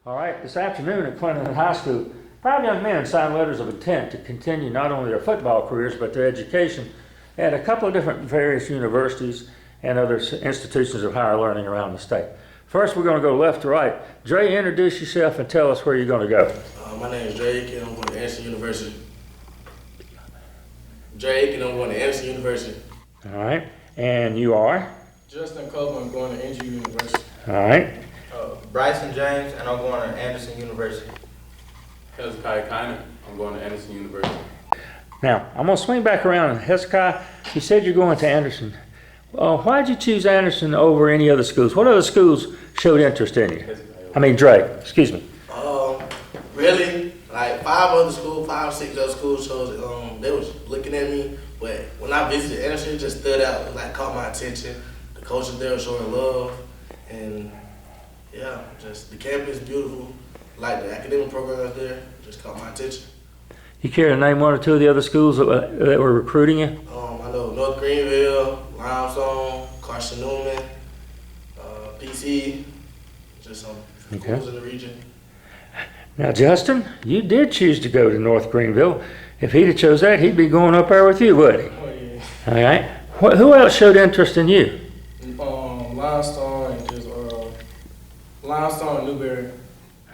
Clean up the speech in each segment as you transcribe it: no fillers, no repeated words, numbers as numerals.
All right, this afternoon at Clinton High School, 5 young men signed letters of intent to continue not only their football careers but their education at a couple of different various universities and other institutions of higher learning around the state. First, we're going to go left to right. Dre, introduce yourself and tell us where you're going to go. My name is Dre Aiken. I'm going to Anderson University. Dre Aiken, I'm going to Anderson University. All right, and you are? Justin Copeland, I'm going to NG University. All right. Bryson James, and I'm going to Anderson University. Hezekiah, I'm going to Anderson University. Now, I'm going to swing back around. Hezekiah, you said you're going to Anderson. Why did you choose Anderson over any other schools? What other schools showed interest in you? I mean, Dre, excuse me. Really, like 6 other schools showed, they was looking at me, but when I visited Anderson, it just stood out. It like caught my attention. The coaches there were showing love, and yeah, just the campus is beautiful. Like the academic programs there, just caught my attention. You care to name one or two of the other schools that were recruiting you? I know North Greenville, Limestone, Carson Newman, PC, just some schools in the region. Now, Justin, you did choose to go to North Greenville. If he'd have chose that, he'd be going up there with you, wouldn't he? Oh, yeah. All right. Who else showed interest in you? Limestone and Newberry.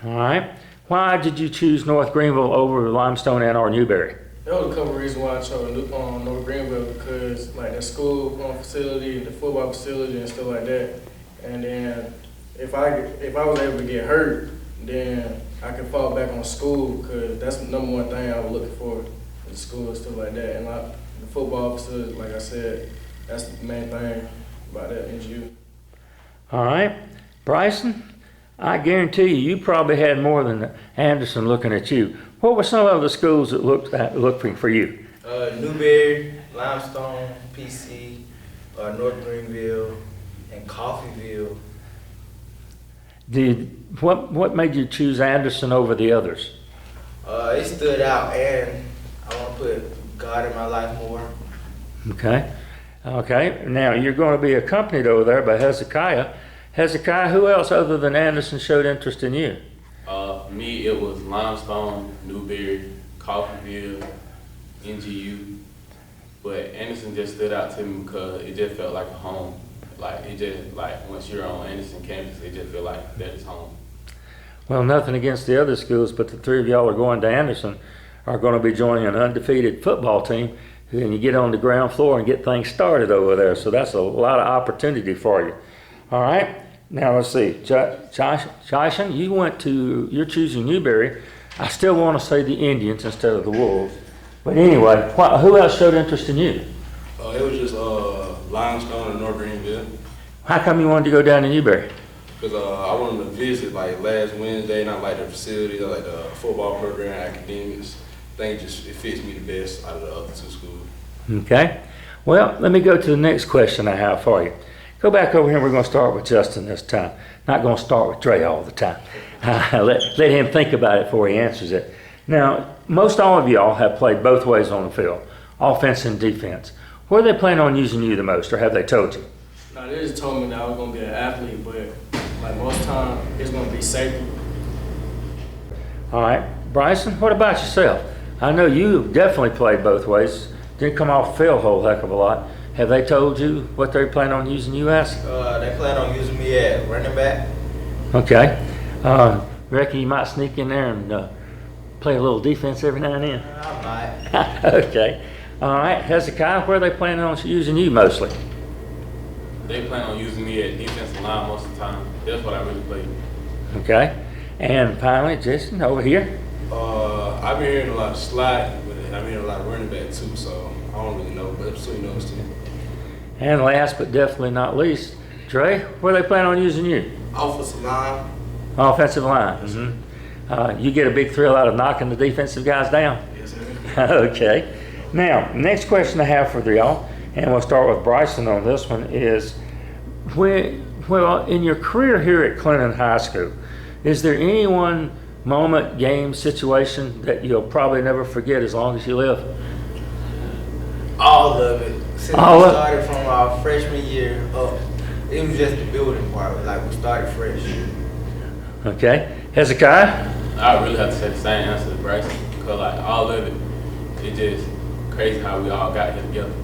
All right. Why did you choose North Greenville over Limestone and or Newberry? There was a couple of reasons why I chose North Greenville, because like the school facility, the football facility, and stuff like that. And then if I was able to get hurt, then I could fall back on school, because that's the number one thing I was looking for in school and stuff like that. And like the football facility, like I said, that's the main thing about that NGU. All right. Bryson, I guarantee you probably had more than Anderson looking at you. What were some of the schools that looked for you? Newberry, Limestone, PC, North Greenville, and Coffeyville. What made you choose Anderson over the others? It stood out, and I want to put God in my life more. Okay. Okay. Now, you're going to be accompanied over there by Hezekiah. Hezekiah, who else other than Anderson showed interest in you? Me, it was Limestone, Newberry, Copeland, NGU. But Anderson just stood out to me because it just felt like a home. Like, it just, like, once you're on Anderson campus, it just feel like that is home. Well, nothing against the other schools, but the three of y'all are going to Anderson, are going to be joining an undefeated football team, and you get on the ground floor and get things started over there. So that's a lot of opportunity for you. All right. Now let's see. Jishun, you're choosing Newberry. I still want to say the Indians instead of the Wolves. But anyway, who else showed interest in you? It was just Limestone and North Greenville. How come you wanted to go down to Newberry? Because I wanted to visit like last Wednesday, and I like the facilities, I like the football program, academics. I think it fits me the best out of the other two schools. Okay. Well, let me go to the next question I have for you. Go back over here. We're going to start with Justin this time. Not going to start with Dre all the time. Let him think about it before he answers it. Now, most all of y'all have played both ways on the field, offense and defense. Where are they planning on using you the most, or have they told you? No, they just told me that I was going to be an athlete, but like most time, it's going to be safety. All right. Bryson, what about yourself? I know you definitely played both ways. Didn't come off the field a whole heck of a lot. Have they told you what they plan on using you as? They plan on using me at running back. Okay. Reckon you might sneak in there and play a little defense every now and then? I might. Okay. All right. Hezekiah, where are they planning on using you mostly? They plan on using me at defensive line most of the time. That's what I really played. Okay. And finally, Jason, over here. I've been hearing a lot of slide, but I've been hearing a lot of running back too, so I don't really know, but I'm sure you know it's too. And last but definitely not least, Dre, where they plan on using you? Offensive line. Offensive line. Mm-hmm. You get a big thrill out of knocking the defensive guys down? Yes, sir. Okay. Now, next question I have for y'all, and we'll start with Bryson on this one, is in your career here at Clinton High School, is there any one moment, game, situation that you'll probably never forget as long as you live? All of it. Since we started from our freshman year up, it was just the building part. Like, we started fresh. Okay. Hezekiah? I really have to say the same answer to Bryson, because like all of it, it's just crazy how we all got here together.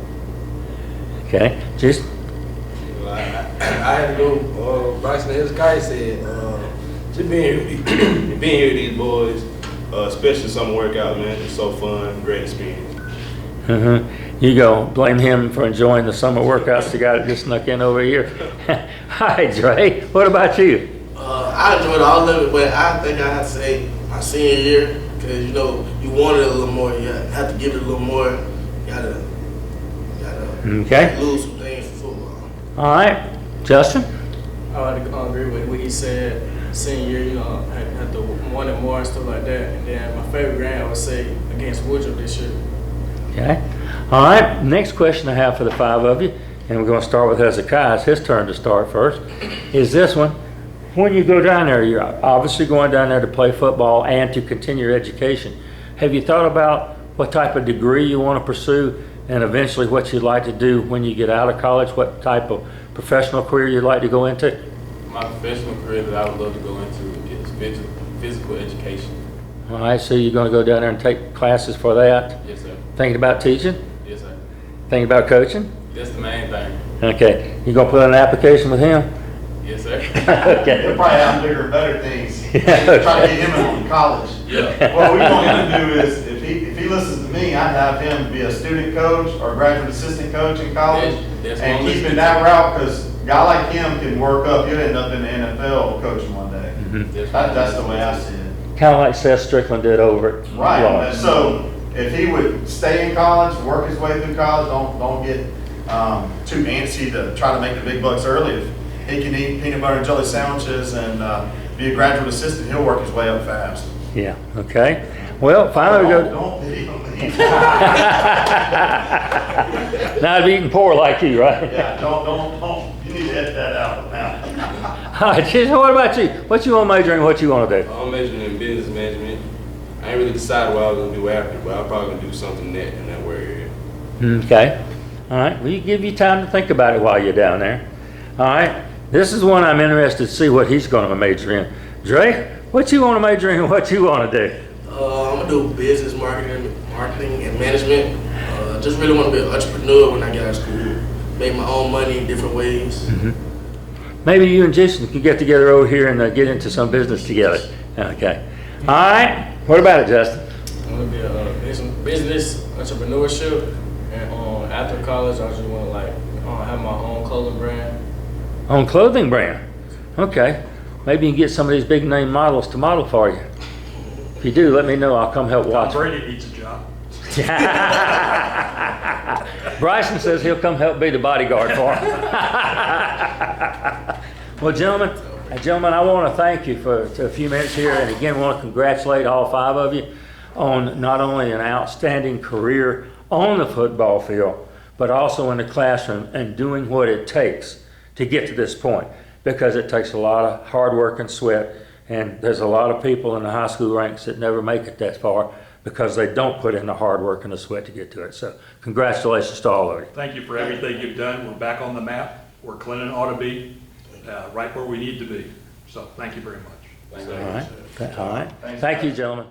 Okay, just Well, I had to go. Bryson and Hezekiah said, just being here with these boys, especially summer workout, man, it's so fun, great experience. You go blame him for enjoying the summer workouts. The guy that just snuck in over here. Hi, Dre. What about you? I enjoyed all of it, but I think I have to say my senior year, because you know you wanted it a little more. You have to give it a little more. You gotta Okay. lose some things for football. All right, Justin. I would agree with what he said. Senior year, you know, had to want it more and stuff like that. And then my favorite game, I would say, against Woodruff this year. Okay. All right. Next question I have for the 5 of you, and we're going to start with Hezekiah. It's his turn to start first. Is this one? When you go down there, you're obviously going down there to play football and to continue your education. Have you thought about what type of degree you want to pursue, and eventually what you'd like to do when you get out of college? What type of professional career you'd like to go into? My professional career that I would love to go into is physical education. All right. So you're going to go down there and take classes for that? Yes, sir. Thinking about teaching? Yes, sir. Thinking about coaching? That's the main thing. Okay. You going to put in an application with him? Yes, sir. Okay. He'll probably have bigger and better things. Yeah, Try to get him in college. Yeah. What we want him to do is, if he listens to me, I'd have him be a student coach or graduate assistant coach in college, That's and one keep list. it that route, because a guy like him can work up. He'll end up in the NFL coaching one day. That's the way I see it. Kind of like Seth Strickland did over at Right. Law. And so if he would stay in college, work his way through college, don't get too antsy to try to make the big bucks early. If he can eat peanut butter and jelly sandwiches and be a graduate assistant, he'll work his way up fast. Yeah, okay. Well, finally we go. Don't video me. Not eating poor like you, right? Yeah, don't. You need to edit that out now. All right, Jishun, what about you? What you want to major in, what you want to do? I'm majoring in business management. I ain't really decided what I was gonna do after, but I'm probably gonna do something in that area. Okay. All right, well, you give you time to think about it while you're down there. All right, this is one I'm interested to see what he's going to major in. Dre, what you want to major in and what you want to do? I'm gonna do business marketing and management. Just really want to be an entrepreneur when I get out of school. Make my own money in different ways. Maybe you and Jason can get together over here and get into some business together. Okay. All right, what about it, Justin? I'm gonna be a business entrepreneurship, and after college, I just want to like have my own clothing brand. On clothing brand? Okay. Maybe you can get some of these big name models to model for you. If you do, let me know. I'll come help watch. Brady needs a job. Bryson says he'll come help be the bodyguard for him. Well, gentlemen, I want to thank you for a few minutes here, and again, want to congratulate all 5 of you on not only an outstanding career on the football field, but also in the classroom and doing what it takes to get to this point, because it takes a lot of hard work and sweat, and there's a lot of people in the high school ranks that never make it that far because they don't put in the hard work and the sweat to get to it. So congratulations to all of you. Thank you for everything you've done. We're back on the map where Clinton ought to be, right where we need to be. So thank you very much. Thank you. All right. Thank you, gentlemen.